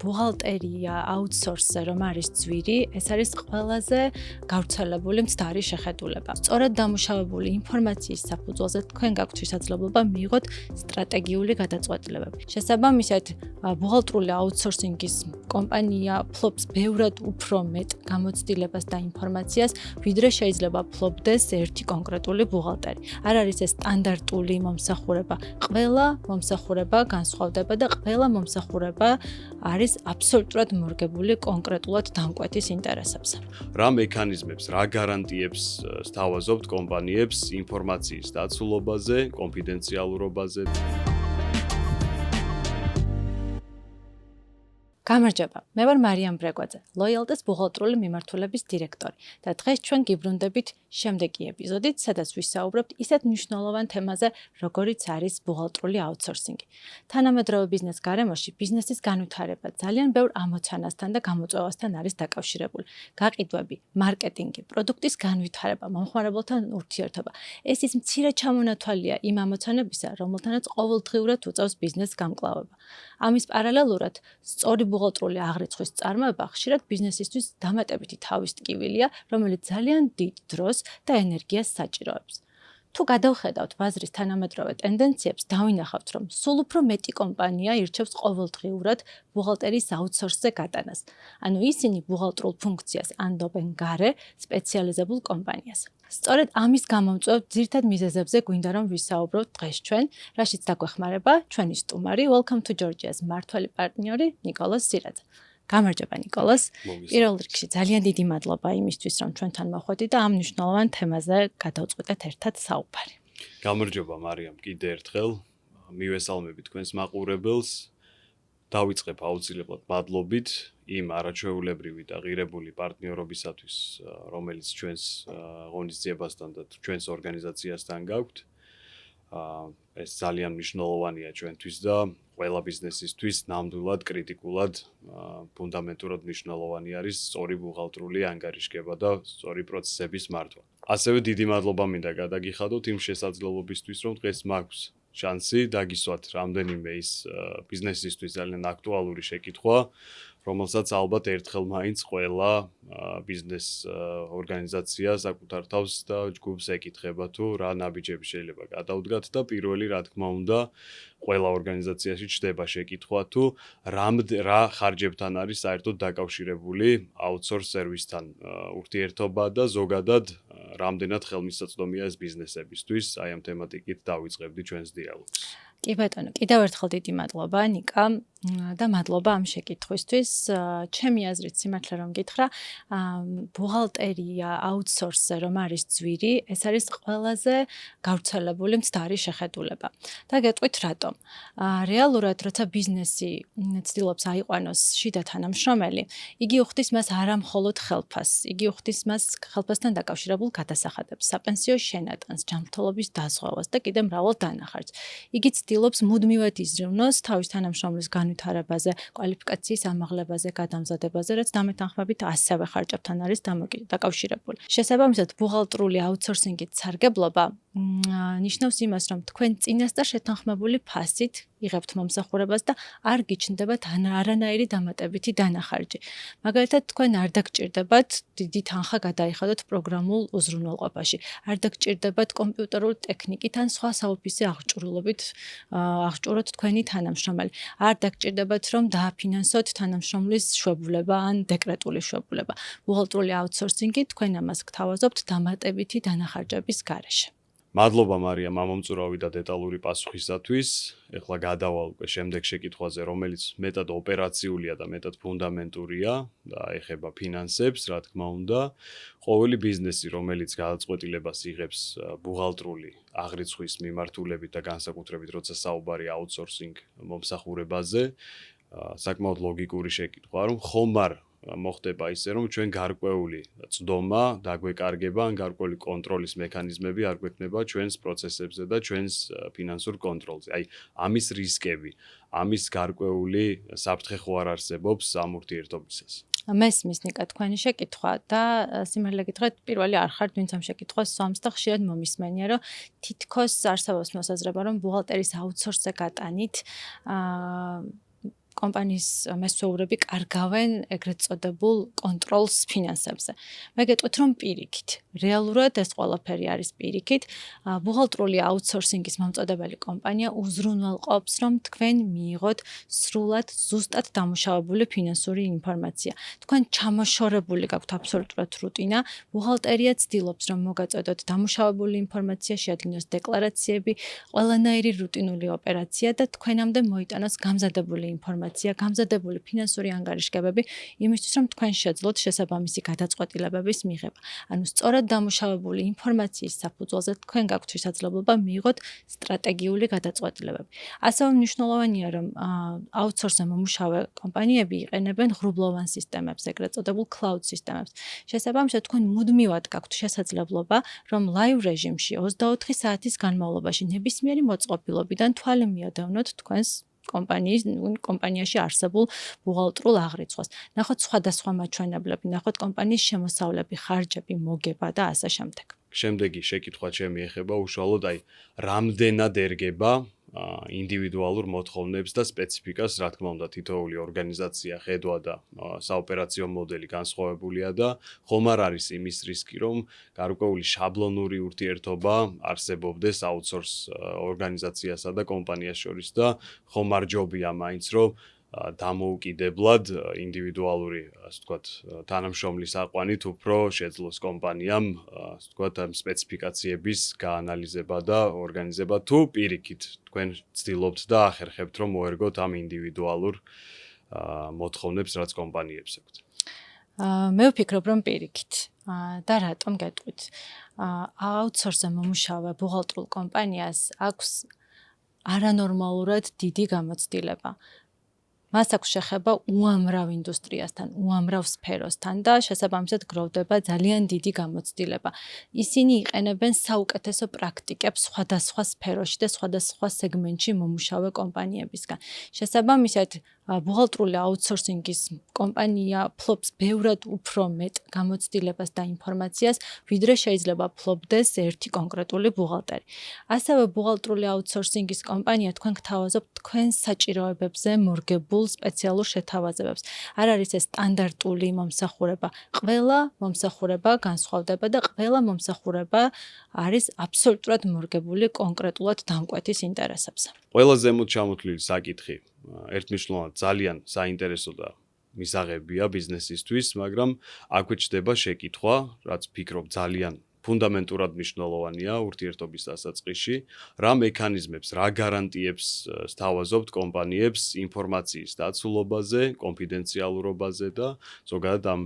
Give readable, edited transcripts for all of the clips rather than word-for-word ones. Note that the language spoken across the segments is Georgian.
ბუღალტერია, აუთსორსზე რომ არის ძვირი, ეს არის ყველაზე გავრცელებული მცდარი შეხედულება. სწორად დამუშავებული ინფორმაციის საფუძველზე თქვენ გაქვთ შესაძლებლობა მიიღოთ სტრატეგიული გადაწყვეტილებები. შესაბამისად, ბუღალტრული აუთსორსინგის კომპანია ფლობს ბევრად უფრო მეტ გამოცდილებას და ინფორმაციას, ვიდრე შეიძლება ფლობდეს ერთი კონკრეტული ბუღალტერი. არ არის ეს სტანდარტული მომსახურება. ყველა მომსახურება განსხვავდება და ყველა მომსახურება არის აბსოლუტურად მორგებული კონკრეტულად დამკვეთის ინტერესებზე. რა მექანიზმებს, რა გარანტიებს სთავაზობთ კომპანიებს ინფორმაციის დაცულობაზე, კონფიდენციალურობაზე? გამარჯობა, მე ვარ მარიამ ბრეგვაძე, ლოიალტეს ბუღალტრული მიმართულების დირექტორი და დღეს ჩვენ გიბრუნდებით შემდეგი ეპიზოდით, სადაც ვისაუბრებთ ისეთ მნიშვნელოვან თემაზე, როგორიც არის ბუღალტრული აუთსორსინგი. თანამედროვე ბიზნეს გარემოში ბიზნესის განვითარება ძალიან ბევრ ამოცანასთან და გამოწვევასთან არის დაკავშირებული. გაყიდვები, მარკეტინგი, პროდუქტის განვითარება, მომხმარებელთან ურთიერთობა. ეს ის მცირე ჩამონათვალია იმ ამოცანებისა, რომელთანაც ყოველდღიურად უწევს ბიზნესს გამკლავება. ამის პარალელურად, სწორი ბუღალტრული აღრიცხვის წარმოება ხშირად ბიზნესისთვის დამატებითი თავის ტკივილია, რომელიც ძალიან დიდ დროს და ენერგიას საჭიროებს. თუ გადავხედავთ ბაზრის თანამედროვე ტენდენციებს, დავინახავთ, რომ სულ უფრო მეტი კომპანია ირჩევს ყოველდღიურად ბუღალტერიის აუთსორსზე გატანას. ანუ ისინი ბუღალტრულ ფუნქციას ანდობენ გარე სპეციალიზებულ კომპანიას. სწორედ ამის გამომწვევ ძირითად მიზეზებზე გვინდა რომ ვისაუბროთ დღეს ჩვენ, რაშიც დაგვეხმარება ჩვენი სტუმარი, Welcome to Georgia-ს მმართველი პარტნიორი ნიკოლოზ სირაძე. გამარჯობა ნიკოლოზ. პირველ რიგში ძალიან დიდი მადლობა იმისთვის, რომ ჩვენთან მოხვედი და ამ მნიშვნელოვან თემაზე გადავწყვეტეთ ერთად საუბარი. გამარჯობა მარიამ, კიდე ერთხელ მივესალმები თქვენს მაყურებელს. დავიწყებ აუცილებლად მადლობით იმ არაჩვეულებრივი და ღირებული პარტნიორობისათვის, რომელიც ჩვენს ღონისძიებასთან და ჩვენს ორგანიზაციასთან გაქვთ. ეს ძალიან მნიშვნელოვანია ჩვენთვის და ყველა ბიზნესისთვის ნამდვილად კრიტიკულად, ფუნდამენტურად მნიშვნელოვანი არის სწორი ბუღალტრული ანგარიშგება და სწორი პროცესების მართვა. ასევე დიდი მადლობა მინდა გადაგიხადოთ იმ შესაძლებლობისთვის, რომ დღეს მაქვს შანსი დაგისვათ რამდენიმე ის ბიზნესისთვის ძალიან აქტუალური შეკითხვა, რომელსაც ალბათ ერთხელ მაინც ყველა ბიზნეს ორგანიზაცია საკუთარ თავს და ჯგუფს ეკითხება თუ რა ნაბიჯები შეიძლება გადავდგათ და პირველი რა თქმა უნდა ყველა ორგანიზაციაში ჩდება შეკითხვა თუ რა ხარჯებთან არის საერთოდ დაკავშირებული აუთსორს სერვისთან ურთიერთობა და ზოგადად რამდენად ხელმისაწვდომია ეს ბიზნესებისთვის. აი ამ თემატიკით დავიწყებდი ჩვენს დიალოგს. კი ბატონო, კიდევ ერთხელ დიდი მადლობა ნიკა და მადლობა ამ შეკითხვისთვის. ჩემი აზრით სიმართლე რომ გითხრა, ბუღალტერია აუთსორსზე რომ არის ძვირი, ეს არის ყველაზე გავრცელებული მცდარი შეხედულება. და გეტყვით რატომ? რეალურად, როცა ბიზნესი ცდილობს აიყვანოს შიდა თანამშრომელი, იგი უხდის მას არა მხოლოდ ხელფასს, იგი უხდის მას ხელფასთან დაკავშირებულ გადასახადებს, საპენსიო შენატანს, ჯანმრთელობის დაზღვევას და კიდევ მრავალ დანახარჯს. იგი ცდილობს მუდმივად იზრუნოს თავის თანამშრომლის განვითარებაზე, კვალიფიკაციის ამაღლებაზე, გადამზადებაზე, რაც დამეთანხმებით ასევე ხარჯებთან არის დაკავშირებული. შესაბამისად, ბუღალტრული აუთსორსინგით სარგებლობა ნიშნავს იმას, რომ თქვენ წინასწარ შეთანხმებული ფასით იღებთ მომსახურებას და არ გიჩნდებათ არანაირი დამატებითი დანახარჯი. მაგალითად, თქვენ არ დაგჭირდებათ დიდი თანხა გადაიხადოთ პროგრამულ უზრუნველყოფაში, არ დაგჭირდებათ კომპიუტერულ ტექნიკით ან სხვა საოფისე აღჭურვილობით აღჭუროთ თქვენი თანამშრომელი. არ დაგჭირდებათ, რომ დააფინანსოთ თანამშრომლის შვებულება ან დეკრეტული შვებულება. ბუღალტრული აუთსორსინგი თქვენ ამას გთავაზობთ დამატებითი დანახარჯების გარეშე. მადლობა მარიამ ამომწურავი და დეტალური პასუხისათვის. ეხლა გადავალ უკვე შემდეგ შეკითხვაზე, რომელიც მეტად ოპერაციულია და მეტად ფუნდამენტურია და ეხება ფინანსებს, რა თქმა უნდა. ყოველი ბიზნესი, რომელიც გადაწყვეტილებას იღებს ბუღალტრული აღრიცხვის მიმართულებით და განსაკუთრებით, როცა საუბარი აუთსორსინგ მომსახურებაზე, საკმაოდ ლოგიკური შეკითხვაა, რომ ხომ არ მოხდება ისე, რომ ჩვენ გარკვეული წდომა დაგვეკარგება ან გარკვეული კონტროლის მექანიზმები არ გვექნება ჩვენს პროცესებზე და ჩვენს ფინანსურ კონტროლზე. აი, ამის რისკები, ამის გარკვეული საფრთხე ხო არ არსებობს ამ ურთიერთობისას? მესმის ნიკა თქვენი შეკითხვა და სიმართლე გითხრათ, პირველი არ ხართ, ვინც ამ შეკითხვას სვამს და ხშირად მომისმენია, რომ თითქოს არსებობს მოსაზრება, რომ ბუღალტერის აუთსორსზე გატანით კომპანიის მესვეურები კარგავენ ეგრეთ წოდებულ კონტროლს ფინანსებზე. მე გეტყვით, რომ პირიქით, რეალურად ეს ყველაფერი არის პირიქით. ბუღალტრული აუთსორსინგის მომწოდებელი კომპანია უზრუნველყოფს, რომ თქვენ მიიღოთ სრულად ზუსტად დამუშავებული ფინანსური ინფორმაცია. თქვენ ჩამოშორებული გაქვთ აბსოლუტურად რუტინა, ბუღალტერია ცდილობს, რომ მოგაწოდოთ დამუშავებული ინფორმაცია, შეადგინოს დეკლარაციები, ყველანაირი რუტინული ოპერაცია და თქვენამდე მოიტანოს გამზადებული ინფორმაცია, გამზადებული ფინანსური ანგარიშგებები, იმისთვის, რომ თქვენ შეძლოთ შესაბამისი გადაწყვეტილებების მიღება. ანუ სწორად დამუშავებული ინფორმაციის საფუძველზე თქვენ გაქვთ შესაძლებლობა მიიღოთ სტრატეგიული გადაწყვეტილებები. ასევე მნიშვნელოვანია, რომ აუთსორსზე მომუშავე კომპანიები იყენებენ ღრუბლოვან სისტემებს, ეგრეთ წოდებულ cloud სისტემებს. შესაბამისად, თქვენ მუდმივად გაქვთ შესაძლებლობა, რომ live რეჟიმში 24 საათის განმავლობაში ნებისმიერი მოწყობილობიდან თვალი მიადევნოთ თქვენს კომპანიაში არსებულ ბუღალტრულ აღრიცხვას. ნახოთ სხვადასხვა მაჩვენებლები, ნახოთ კომპანიის შემოსავლები, ხარჯები, მოგება და ასე შემდეგ. შემდეგი შეკითხვა ჩემი ეხება უშუალოდ რამდენად ერგება ინდივიდუალურ მოთხოვნებს და სპეციფიკას, რა თქმა უნდა, თითოეული ორგანიზაცია, ხედვა და საოპერაციო მოდელი განსხვავებულია და ხომ არ არის იმის რისკი, რომ გარკვეული შაბლონური ურთიერთობა არსებობდეს აუთსორს ორგანიზაციასა და კომპანიას შორის და ხომ არ ჯობია მაინც, რომ დამოუკიდებლად ინდივიდუალური, ასე ვთქვათ, თანამშრომლის აყვანით უფრო შეძლოს კომპანიამ, ასე ვთქვათ, ამ სპეციფიკაციების გაანალიზება და ორგანიზება თუ პირიქით თქვენ ცდილობთ და ახერხებთ, რომ მოერგოთ ამ ინდივიდუალურ მოთხოვნებს, რაც კომპანიებს აქვთ. მე ვფიქრობ, რომ პირიქით. და რატომ გეტყვით? აუთსორსზე მომუშავე ბუღალტრულ კომპანიას აქვს არანორმალურად დიდი გამოცდილება. მას აქვს შეხება უამრავ ინდუსტრიასთან, უამრავ სფეროსთან და შესაბამისად გროვდება ძალიან დიდი გამოცდილება. ისინი იყენებენ საუკეთესო პრაქტიკებს სხვადასხვა სფეროში და სხვადასხვა სეგმენტში მომუშავე კომპანიებისგან. შესაბამისად, ბუღალტრული აუთსორსინგის კომპანია ფლობს ბევრად უფრო მეტ გამოცდილებას და ინფორმაციას, ვიდრე შეიძლება ფლობდეს ერთი კონკრეტული ბუღალტერი. ასევე ბუღალტრული აუთსორსინგის კომპანია თქვენ გთავაზობთ თქვენს საჭიროებებზე მორგებულ სპეციალურ შეთავაზებებს. არ არის ეს სტანდარტული მომსახურება. ყველა მომსახურება განსხვავდება და ყველა მომსახურება არის აბსოლუტურად მორგებული კონკრეტულად დამკვეთის ინტერესებზე. ყველა ზემოთ ჩამოთვლილი საკითხი ერთმნიშვნელოვნად ძალიან საინტერესო და მისაღებია ბიზნესისთვის, მაგრამ აქვე ჩდება შეკითხვა, რაც ფიქრობ ძალიან ფუნდამენტურად მნიშვნელოვანია ურთიერთობის დასაწყისში, რა მექანიზმებს, რა გარანტიებს სთავაზობთ კომპანიებს ინფორმაციის დაცულობაზე, კონფიდენციალურობაზე და ზოგადად ამ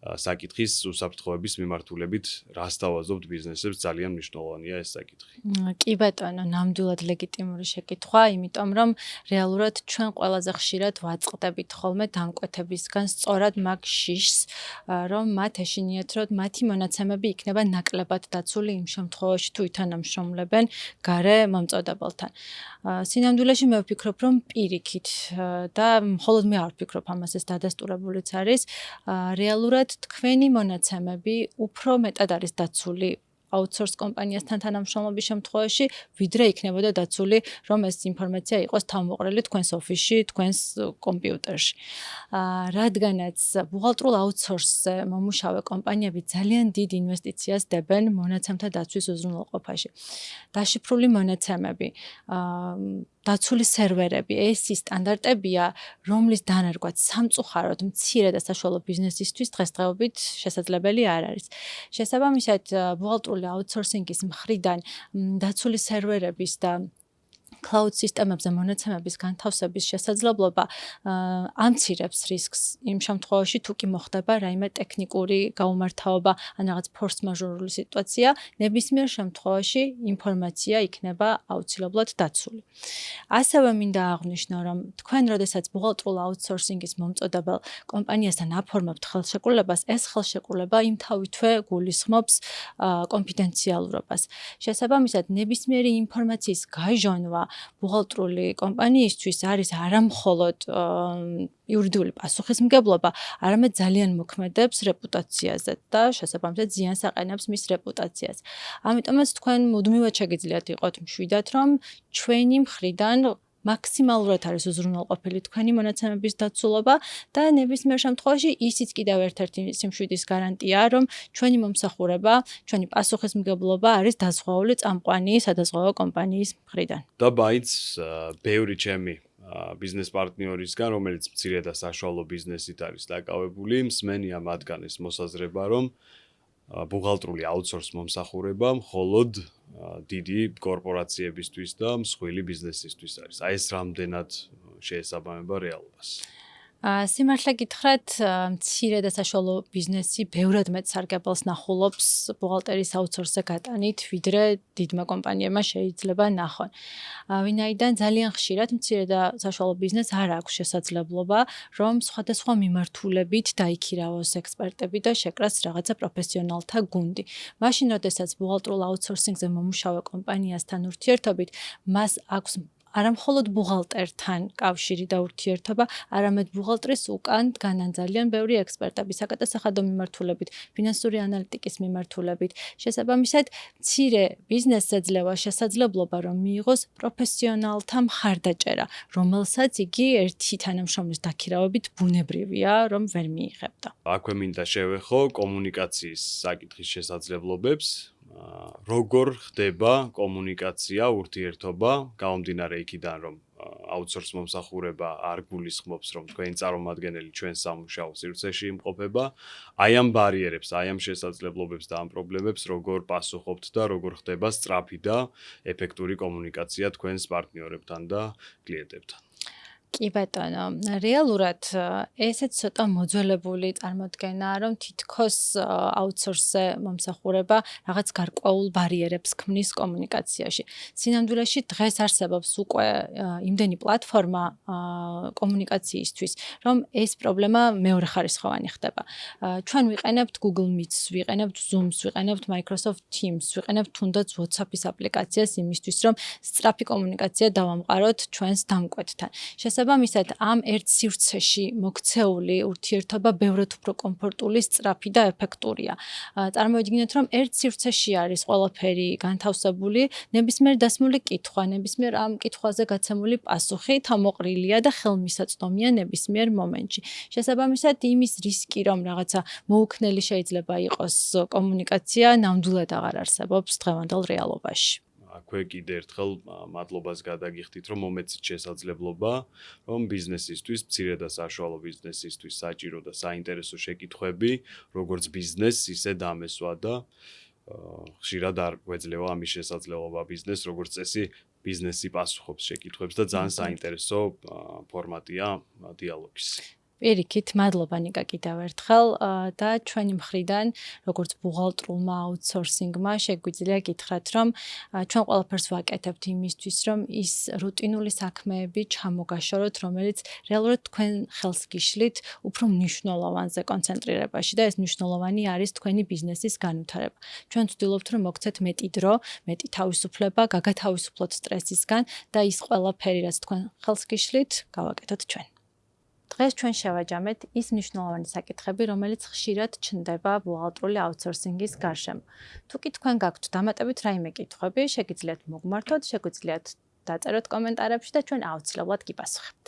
საკითხის უსაფრთხოების მიმართულებით რა სთავაზობთ ბიზნესებს, ძალიან მნიშვნელოვანია ეს საკითხი. კი ბატონო, ნამდვილად ლეგიტიმური შეკითხვა, იმიტომ რომ რეალურად ჩვენ ყველაზე ხშირად ვაწყდებით ხოლმე დამკვეთებისგან სწორად მაგ შიშს, რომ მათ ეშინიათ, რომ მათი მონაცემები იქნება ნაკლებად დაცული იმ შემთხვევაში, თუ ითანამშრომლებენ გარე მომწოდებელთან. სინამდვილეში მე ვფიქრობ, რომ პირიქით და მხოლოდ მე არ ვფიქრობ ამას, ეს დადასტურებულიც არის, რეალურად თქვენი მონაცემები უფრო მეტად არის დაცული აუთსორს კომპანიასთან თანამშრომლობის შემთხვევაში, ვიდრე იქნებოდა დაცული, რომ ეს ინფორმაცია იყოს თავმოყრილი თქვენს ოფისში, თქვენს კომპიუტერში. რადგანაც ბუღალტრულ აუთსორსზე მომუშავე კომპანიები ძალიან დიდ ინვესტიციას დებენ მონაცემთა დაცვის უზრუნველყოფაში. დაშიფრული მონაცემები, დაცული სერვერები, ეს ის სტანდარტებია, რომლის დანერგვაც სამწუხაროდ მცირე და საშუალო ბიზნესისთვის დღესდღეობით შესაძლებელი არ არის. შესაბამისად, ბუღალტრული აუთსორსინგის მხრიდან დაცული სერვერების და cloud სისტემებზე მონაცემების განთავსების შესაძლებლობა ამცირებს რისკს იმ შემთხვევაში, თუ კი მოხდება რაიმე ტექნიკური გაუმართავობა, ან რაღაც ფორს-მაჟორული სიტუაცია, ნებისმიერ შემთხვევაში ინფორმაცია იქნება აუცილებლად დაცული. ასევე მინდა აღვნიშნო, რომ თქვენ, როდესაც ბუღალტრულ აუთსორსინგის მომწოდებელ კომპანიასთან აფორმებთ ხელშეკრულებას, ეს ხელშეკრულება იმთავითვე გულისხმობს კონფიდენციალურობას. შესაბამისად, ნებისმიერი ინფორმაციის გაჟონვა ბუღალტრული კომპანიისთვის არის არამხოლოდ იურიდიული პასუხისმგებლობა, არამედ ძალიან მოქმედებს რეპუტაციაზე და შესაბამისად ზიანს აყენებს მის რეპუტაციას. ამიტომაც თქვენ მუდმივად შეგიძლიათ იყოთ მშვიდად, რომ ჩვენი მხრიდან მაქსიმალურად არის უზრუნველყოფილი თქვენი მონაცემების დაცულობა და ნებისმიერ შემთხვევაში ისიც კიდევ ერთ-ერთი სიმშვიდის გარანტია, რომ ჩვენი მომსახურება, ჩვენი პასუხისმგებლობა არის დაზღვეული წამყვანი სადაზღვევო კომპანიის მხრიდან. და მაინც ბევრი ჩემი ბიზნეს პარტნიორისგან, რომელიც მცირე და საშუალო ბიზნესით არის დაკავებული, მსმენია მათგან ეს მოსაზრება, რომ ბუღალტრული აუთსორს მომსახურება მხოლოდ დიდი კორპორაციებისთვის და მსხვილი ბიზნესისთვის არის. აი ეს რამდენად შეესაბამება რეალობას. სიმართლე გითხრათ, მცირე და საშუალო ბიზნესი ბევრად მეტ სარგებელს ნახულობს ბუღალტერის აუთსორსზე გატანით, ვიდრე დიდმა კომპანიებმა შეიძლება ნახონ. ვინაიდან ძალიან ხშირად მცირე და საშუალო ბიზნესს არ აქვს შესაძლებლობა, რომ სხვადასხვა მიმართულებით დაიქირავოს ექსპერტები და შეკრას რაღაცა პროფესიონალთა გუნდი. მაშინ, როდესაც ბუღალტრულ აუთსორსინგზე მომუშავე კომპანიასთან ურთიერთობით, მას აქვს არა მხოლოდ ბუღალტერთან კავშირი და ურთიერთობა, არამედ ბუღალტრის უკან დგანან ძალიან ბევრი ექსპერტები, საკათასახადო მიმართულებით, ფინანსური ანალიტიკის მიმართულებით. შესაბამისად, მცირე ბიზნესს ეძლევა შესაძლებლობა, რომ მიიღოს პროფესიონალთა მხარდაჭერა, რომელსაც იგი ერთი თანამშრომლის დაქირავებით ბუნებრივია, რომ ვერ მიიღებდა. აქვე მინდა შევეხო კომუნიკაციის საკითხის შესაძლებლობებს. როგორ ხდება კომუნიკაცია, ურთიერთობა, გამომდინარე იქიდან, რომ აუთსორს მომსახურება არ გულისხმობს, რომ თქვენი წარმომადგენელი ჩვენ სამუშაო სივრცეში იმყოფება, აი ამ ბარიერებს, აი ამ შესაძლებლობებს და ამ პრობლემებს როგორ პასუხობთ და როგორ ხდება სწრაფი და ეფექტური კომუნიკაცია თქვენს პარტნიორებთან და კლიენტებთან. კი ბატონო, რეალურად ესეც ცოტა მოძველებული წარმოდგენაა, რომ თითქოს აუთსორსზე მომსახურება რაღაც გარკვეულ ბარიერებს ქმნის კომუნიკაციაში. სინამდვილეში დღეს არსებობს უკვე იმდენი პლატფორმა კომუნიკაციისთვის, რომ ეს პრობლემა მეორეხარისხოვანი ხდება. ჩვენ ვიყენებთ Google Meets, ვიყენებთ Zoom-ს, ვიყენებთ Microsoft Teams, ვიყენებთ თუნდაც WhatsApp-ის აპლიკაციას იმისთვის, რომ სწრაფი კომუნიკაცია დავამყაროთ ჩვენს დამკვეთთან. შესაბამისად, ამ ერთ სივრცეში მოქცეული ურთიერთობა ბევრად უფრო კომფორტული, სწრაფი და ეფექტურია. წარმოვიდგინეთ, რომ ერთ სივრცეში არის ყველაფერი განთავსებული, ნებისმიერ დასმული კითხვა, ნებისმიერ ამ კითხვაზე გაცემული პასუხი თავმოყრილია და ხელმისაწვდომია ნებისმიერ მომენტში. შესაბამისად, იმის რისკი, რომ რაღაცა მოუქნელი შეიძლება იყოს კომუნიკაცია, ნამდვილად აღარ არსებობს დღევანდელ რეალობაში. აქვე კიდე ერთხელ მადლობას გადაგიხდით, რომ მომეცით შესაძლებლობა, რომ ბიზნესისთვის, მცირე და საშუალო ბიზნესისთვის საჭირო და საინტერესო შეკითხვები, როგორც ბიზნესს, ისე დამესვა და ხშირად არ გვეძლევა ამის შესაძლებლობა ბიზნესს, როგორც წესი ბიზნესი პასუხობს შეკითხვებს და ძალიან საინტერესო ფორმატია დიალოგის. პირიქით, მადლობა ნიკა კიდევ ერთხელ და ჩვენი მხრიდან, როგორც ბუღალტრულმა აუთსორსინგმა, შეგვიძლია გითხრათ, რომ ჩვენ ყველაფერს ვაკეთებთ იმისთვის, რომ ის რუტინული საქმეები ჩამოგაშოროთ, რომელიც რეალურად თქვენ ხელს გიშლით უფრო მნიშვნელოვანზე კონცენტრირებაში და ეს მნიშვნელოვანი არის თქვენი ბიზნესის განვითარება. ჩვენ ვცდილობთ, რომ მოგცეთ მეტი დრო, მეტი თავისუფლება, გაგათავისუფლოთ სტრესისგან და ის ყველაფერი, რაც თქვენ ხელს გიშლით, გავაკეთოთ ჩვენ. დღეს ჩვენ შევაჯამეთ ის მნიშვნელოვანი საკითხები, რომელიც ხშირად ჩნდება ბუღალტრული აუთსორსინგის გარშემო. თუ კი თქვენ გაქვთ დამატებით რაიმე კითხვები, შეგიძლიათ მოგმართოთ, შეგვიძლიათ დაწეროთ კომენტარებში და ჩვენ აუცილებლად გიპასუხებთ.